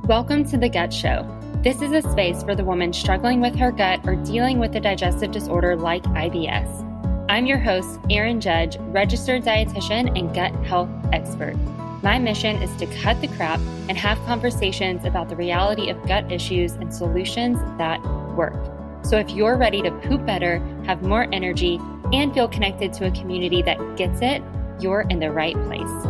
Welcome to The Gut Show. This is a space for the woman struggling with her gut or dealing with a digestive disorder like IBS. I'm your host, Erin, registered dietitian and gut health expert. My mission is to cut the crap and have conversations about the reality of gut issues and solutions that work. So if you're ready to poop better, have more energy, and feel connected to a community that gets it, you're in the right place.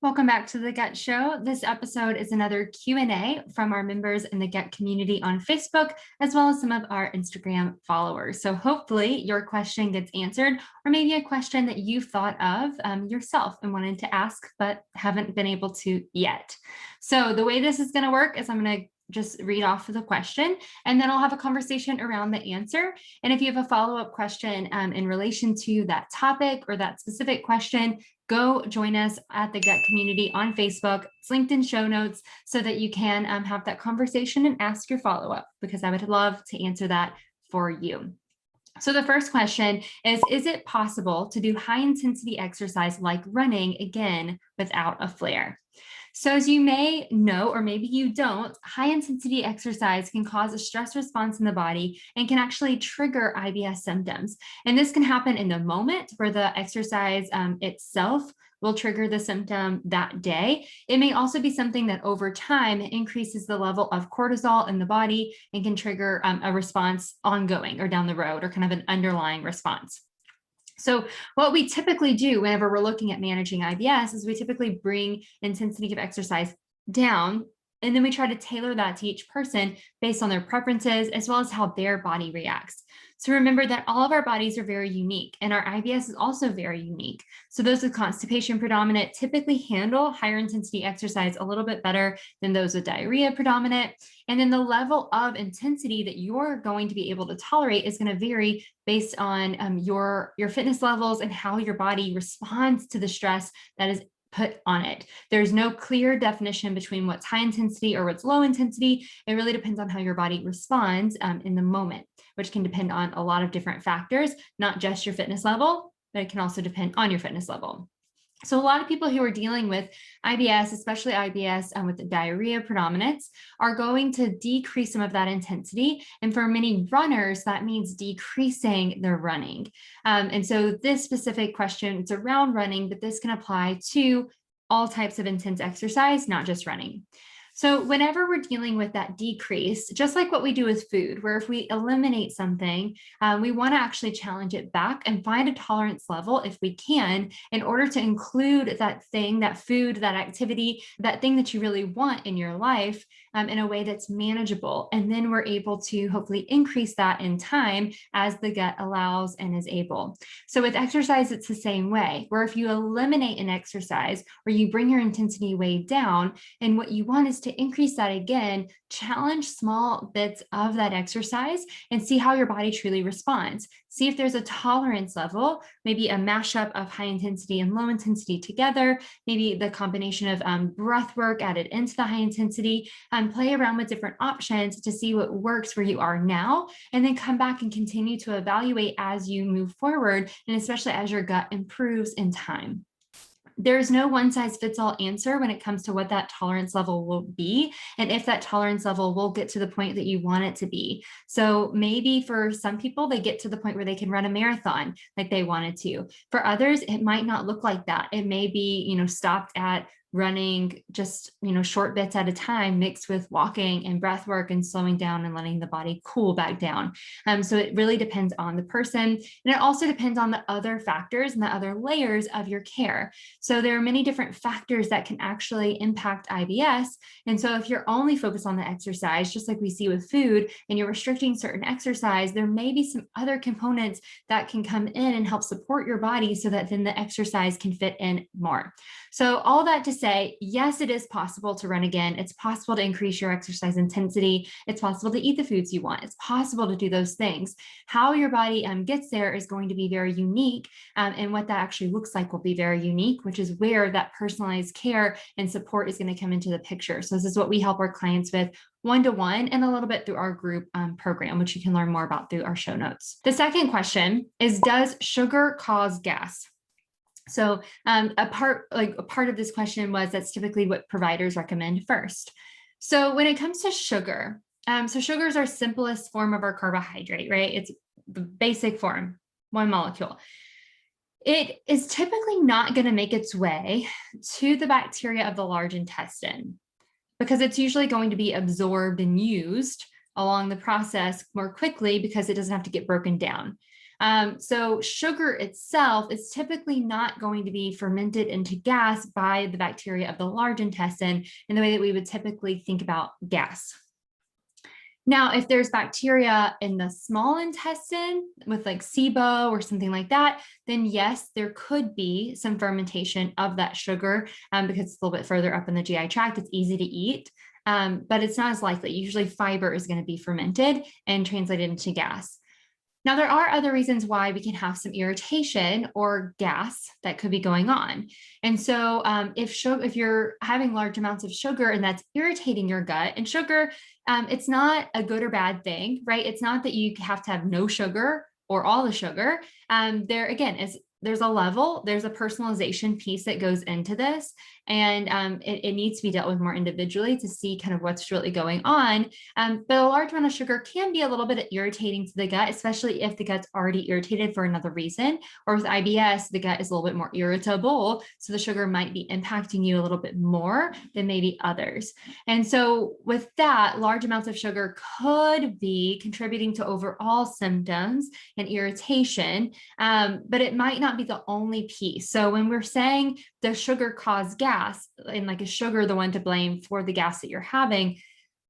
Welcome back to The Gut Show. This episode is another Q&A from our members in the gut community on Facebook, as well as some of our Instagram followers. So hopefully your question gets answered, or maybe a question that you've thought of yourself and wanted to ask, but haven't been able to yet. So the way this is going to work is I'm going to just read off the question, and then I'll have a conversation around the answer. And if you have a follow-up question in relation to that topic or that specific question, go join us at the Gut Community on Facebook. It's linked in show notes so that you can have that conversation and ask your follow-up, because I would love to answer that for you. So the first question is it possible to do high intensity exercise like running again without a flare? So as you may know, or maybe you don't, high intensity exercise can cause a stress response in the body and can actually trigger IBS symptoms. And this can happen in the moment where the exercise itself will trigger the symptom that day. It may also be something that over time increases the level of cortisol in the body and can trigger a response ongoing or down the road, or kind of an underlying response. So what we typically do whenever we're looking at managing IBS is we typically bring intensity of exercise down, and then we try to tailor that to each person based on their preferences, as well as how their body reacts. So remember that all of our bodies are very unique, and our IBS is also very unique. So those with constipation predominant typically handle higher intensity exercise a little bit better than those with diarrhea predominant. And then the level of intensity that you're going to be able to tolerate is going to vary based on your fitness levels and how your body responds to the stress that is put on it. There's no clear definition between what's high intensity or what's low intensity. It really depends on how your body responds in the moment, which can depend on a lot of different factors, not just your fitness level, but it can also depend on your fitness level. So a lot of people who are dealing with IBS, especially IBS with the diarrhea predominance, are going to decrease some of that intensity. And for many runners, that means decreasing their running. And so this specific question, it's around running, but this can apply to all types of intense exercise, not just running. So whenever we're dealing with that decrease, just like what we do with food, where if we eliminate something, we want to actually challenge it back and find a tolerance level, if we can, in order to include that thing, that food, that activity, that thing that you really want in your life in a way that's manageable. And then we're able to hopefully increase that in time as the gut allows and is able. So with exercise, it's the same way, where if you eliminate an exercise or you bring your intensity way down, and what you want is to increase that again, challenge small bits of that exercise and see how your body truly responds. See if there's a tolerance level, maybe a mashup of high intensity and low intensity together, maybe the combination of breath work added into the high intensity, and play around with different options to see what works where you are now, and then come back and continue to evaluate as you move forward, and especially as your gut improves in time. There's no one size fits all answer when it comes to what that tolerance level will be, and if that tolerance level will get to the point that you want it to be. So maybe for some people, they get to the point where they can run a marathon like they wanted to. For others, it might not look like that. It may be, stopped at running just, short bits at a time, mixed with walking and breath work and slowing down and letting the body cool back down. So it really depends on the person. And it also depends on the other factors and the other layers of your care. So there are many different factors that can actually impact IBS. And so if you're only focused on the exercise, just like we see with food, and you're restricting certain exercise, there may be some other components that can come in and help support your body so that then the exercise can fit in more. So all that to say, yes, it is possible to run again. It's possible to increase your exercise intensity. It's possible to eat the foods you want. It's possible to do those things. How your body gets there is going to be very unique. And what that actually looks like will be very unique, which is where that personalized care and support is going to come into the picture. So this is what we help our clients with one-to-one and a little bit through our group program, which you can learn more about through our show notes. The second question is, does sugar cause gas? So a part of this question was that's typically what providers recommend first. So when it comes to sugar, so sugar is our simplest form of our carbohydrate, right? It's the basic form, one molecule. It is typically not going to make its way to the bacteria of the large intestine because it's usually going to be absorbed and used along the process more quickly because it doesn't have to get broken down. So sugar itself is typically not going to be fermented into gas by the bacteria of the large intestine in the way that we would typically think about gas. Now, if there's bacteria in the small intestine with like SIBO or something like that, then yes, there could be some fermentation of that sugar because it's a little bit further up in the GI tract. It's easy to eat, but it's not as likely. Usually fiber is going to be fermented and translated into gas. Now, there are other reasons why we can have some irritation or gas that could be going on. And so if you're having large amounts of sugar and that's irritating your gut, and sugar, it's not a good or bad thing, right? It's not that you have to have no sugar or all the sugar. There again is there's a level, there's a personalization piece that goes into this, and it needs to be dealt with more individually to see kind of what's really going on. But a large amount of sugar can be a little bit irritating to the gut, especially if the gut's already irritated for another reason. Or with IBS, the gut is a little bit more irritable, so the sugar might be impacting you a little bit more than maybe others. And so with that, large amounts of sugar could be contributing to overall symptoms and irritation, but it might not be the only piece. So when we're saying does sugar cause gas, and like is sugar the one to blame for the gas that you're having?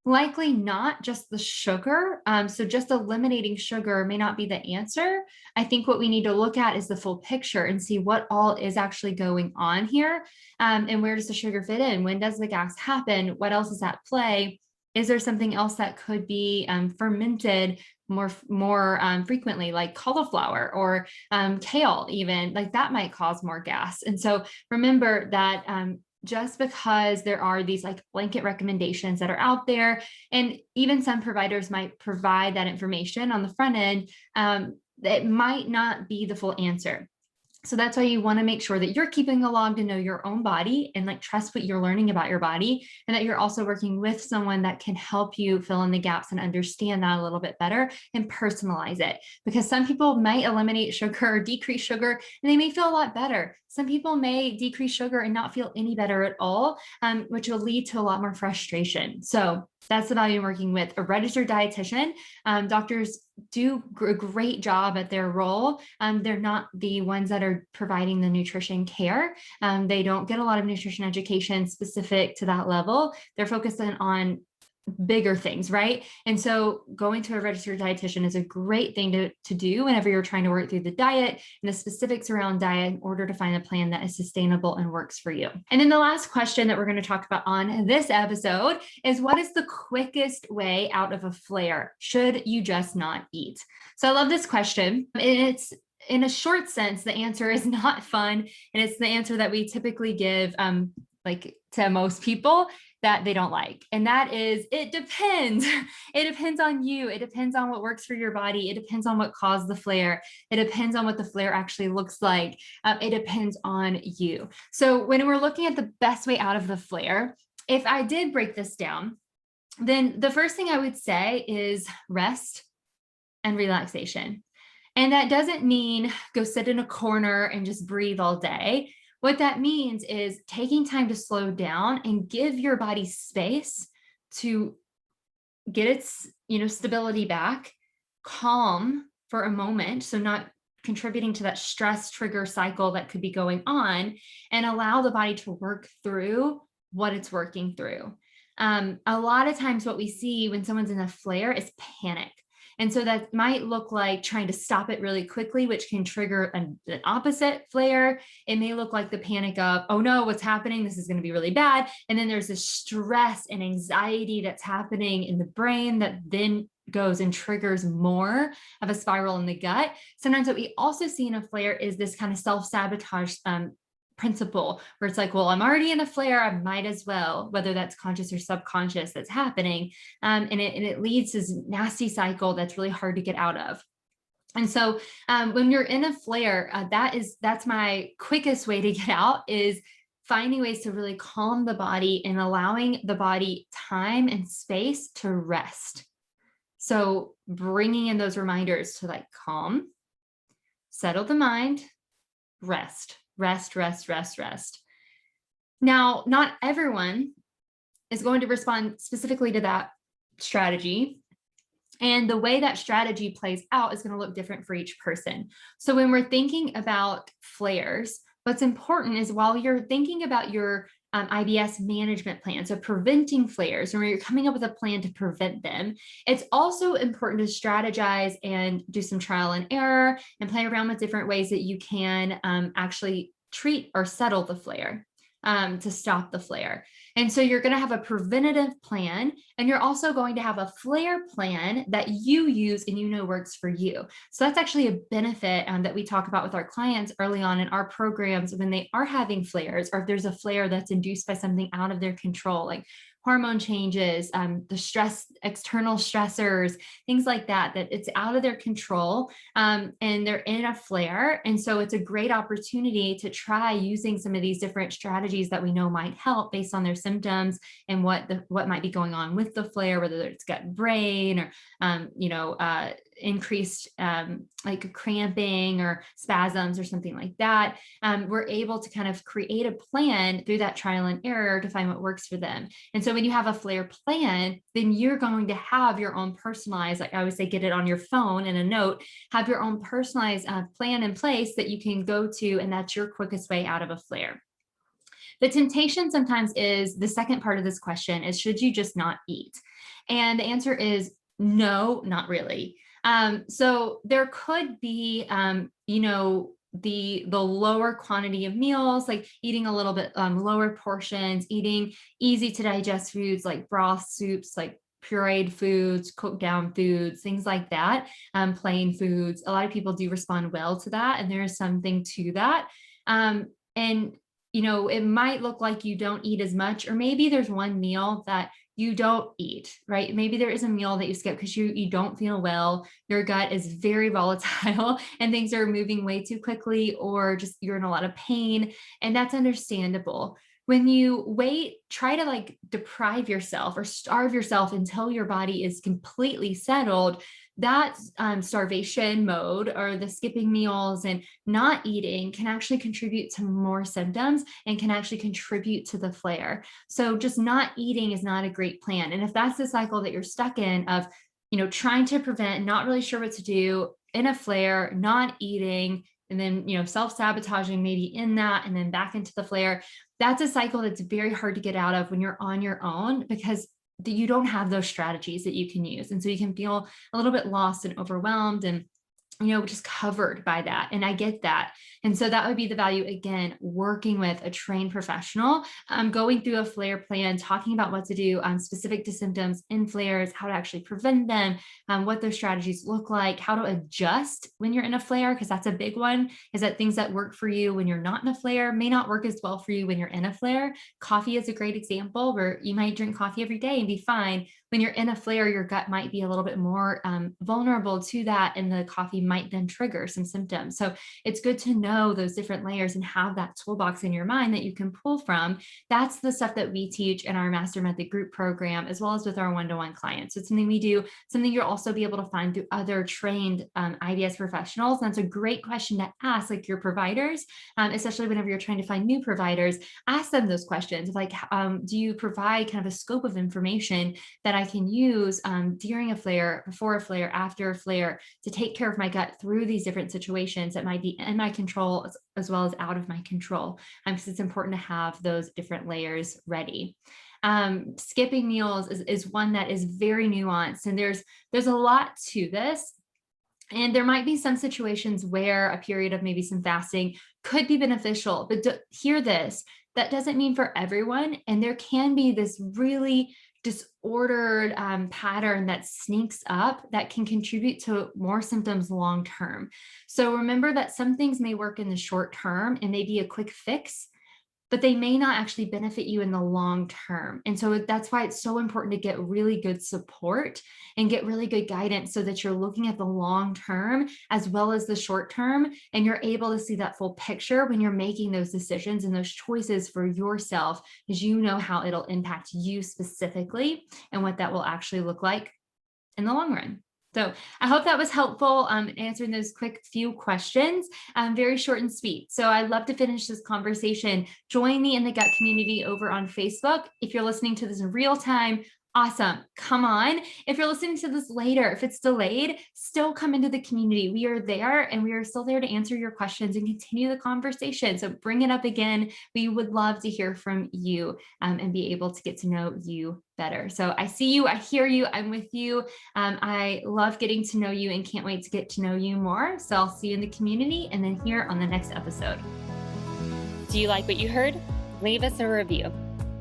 Likely not just the sugar. So just eliminating sugar may not be the answer. I think what we need to look at is the full picture and see what all is actually going on here. And where does the sugar fit in? When does the gas happen? What else is at play? Is there something else that could be fermented more frequently, like cauliflower or kale even, like that might cause more gas. And so remember that just because there are these like blanket recommendations that are out there, and even some providers might provide that information on the front end, it might not be the full answer. So that's why you want to make sure that you're keeping a log to know your own body and like trust what you're learning about your body, and that you're also working with someone that can help you fill in the gaps and understand that a little bit better and personalize it. Because some people might eliminate sugar or decrease sugar and they may feel a lot better. Some people may decrease sugar and not feel any better at all, which will lead to a lot more frustration. So that's the value in working with a registered dietitian. Doctors do a great job at their role. They're not the ones that are providing the nutrition care. They don't get a lot of nutrition education specific to that level. They're focused on bigger things, right? And so going to a registered dietitian is a great thing to do whenever you're trying to work through the diet and the specifics around diet in order to find a plan that is sustainable and works for you. And then the last question that we're going to talk about on this episode is, what is the quickest way out of a flare? Should you just not eat? So I love this question. It's in a short sense, the answer is not fun. And it's the answer that we typically give like to most people that they don't like. And that is, it depends. It depends on you. It depends on what works for your body. It depends on what caused the flare. It depends on what the flare actually looks like. It depends on you. So when we're looking at the best way out of the flare, if I did break this down, then the first thing I would say is rest and relaxation. And that doesn't mean go sit in a corner and just breathe all day. What that means is taking time to slow down and give your body space to get its, stability back, calm for a moment. So not contributing to that stress trigger cycle that could be going on, and allow the body to work through what it's working through. A lot of times what we see when someone's in a flare is panic. And so that might look like trying to stop it really quickly, which can trigger an opposite flare. It may look like the panic of, oh no, what's happening? This is going to be really bad. And then there's this stress and anxiety that's happening in the brain that then goes and triggers more of a spiral in the gut. Sometimes what we also see in a flare is this kind of self-sabotage principle where it's like, well, I'm already in a flare, I might as well, whether that's conscious or subconscious that's happening. And it leads to this nasty cycle that's really hard to get out of. And so when you're in a flare, that's my quickest way to get out, is finding ways to really calm the body and allowing the body time and space to rest. So bringing in those reminders to like calm, settle the mind, rest, rest, rest, rest, rest. Now, not everyone is going to respond specifically to that strategy. And the way that strategy plays out is going to look different for each person. So when we're thinking about flares, what's important is while you're thinking about your IBS management plan, so preventing flares, or you're coming up with a plan to prevent them, it's also important to strategize and do some trial and error and play around with different ways that you can actually treat or settle the flare. To stop the flare. And so you're going to have a preventative plan, and you're also going to have a flare plan that you use and you know works for you. So that's actually a benefit that we talk about with our clients early on in our programs when they are having flares, or if there's a flare that's induced by something out of their control, like hormone changes, the stress, external stressors, things like that, that it's out of their control and they're in a flare. And so it's a great opportunity to try using some of these different strategies that we know might help based on their symptoms and what might be going on with the flare, whether it's gut brain or, increased like cramping or spasms or something like that. We're able to kind of create a plan through that trial and error to find what works for them. And so when you have a flare plan, then you're going to have your own personalized, like I always say, get it on your phone in a note, have your own personalized plan in place that you can go to, and that's your quickest way out of a flare. The temptation sometimes is, the second part of this question is, should you just not eat? And the answer is no, not really. So there could be, the lower quantity of meals, like eating a little bit lower portions, eating easy to digest foods like broth, soups, like pureed foods, cooked down foods, things like that, plain foods. A lot of people do respond well to that, and there is something to that. And it might look like you don't eat as much, or maybe there's one meal that you don't eat, right? Maybe there is a meal that you skip because you don't feel well, your gut is very volatile and things are moving way too quickly, or just you're in a lot of pain, and that's understandable. When you wait, try to like deprive yourself or starve yourself until your body is completely settled. That starvation mode, or the skipping meals and not eating, can actually contribute to more symptoms and can actually contribute to the flare. So just not eating is not a great plan. And if that's the cycle that you're stuck in of, trying to prevent, not really sure what to do in a flare, not eating, and then, self-sabotaging maybe in that, and then back into the flare, that's a cycle that's very hard to get out of when you're on your own, because you don't have those strategies that you can use. And so you can feel a little bit lost and overwhelmed and just covered by that. And I get that. And so that would be the value, again, working with a trained professional, going through a flare plan, talking about what to do specific to symptoms in flares, how to actually prevent them, what those strategies look like, how to adjust when you're in a flare, because that's a big one, is that things that work for you when you're not in a flare may not work as well for you when you're in a flare. Coffee is a great example, where you might drink coffee every day and be fine. When you're in a flare, your gut might be a little bit more vulnerable to that, and the coffee might then trigger some symptoms. So it's good to know those different layers and have that toolbox in your mind that you can pull from. That's the stuff that we teach in our Master Method group program, as well as with our one-to-one clients. So it's something we do, something you'll also be able to find through other trained IBS professionals. And that's a great question to ask, like your providers, especially whenever you're trying to find new providers. Ask them those questions, like, do you provide kind of a scope of information that I can use during a flare, before a flare, after a flare, to take care of my gut through these different situations that might be in my control as well as out of my control, because it's important to have those different layers ready. Skipping meals is one that is very nuanced, and there's a lot to this. And there might be some situations where a period of maybe some fasting could be beneficial, but hear this, that doesn't mean for everyone. And there can be this really disordered pattern that sneaks up that can contribute to more symptoms long term. So remember that some things may work in the short term and may be a quick fix, but they may not actually benefit you in the long term. And so that's why it's so important to get really good support and get really good guidance so that you're looking at the long term as well as the short term. And you're able to see that full picture when you're making those decisions and those choices for yourself, because you know how it'll impact you specifically and what that will actually look like in the long run. So I hope that was helpful answering those quick few questions, very short and sweet. So I'd love to finish this conversation. Join me in the gut community over on Facebook. If you're listening to this in real time, awesome. Come on. If you're listening to this later, if it's delayed, still come into the community. We are there and we are still there to answer your questions and continue the conversation. So bring it up again. We would love to hear from you and be able to get to know you better. So I see you, I hear you, I'm with you. I love getting to know you and can't wait to get to know you more. So I'll see you in the community and then here on the next episode. Do you like what you heard? Leave us a review.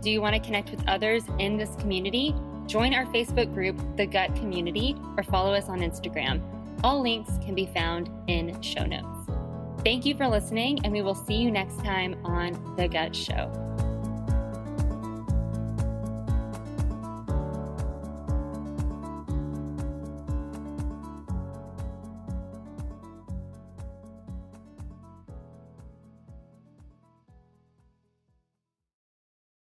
Do you want to connect with others in this community? Join our Facebook group, The Gut Community, or follow us on Instagram. All links can be found in show notes. Thank you for listening, and we will see you next time on The Gut Show.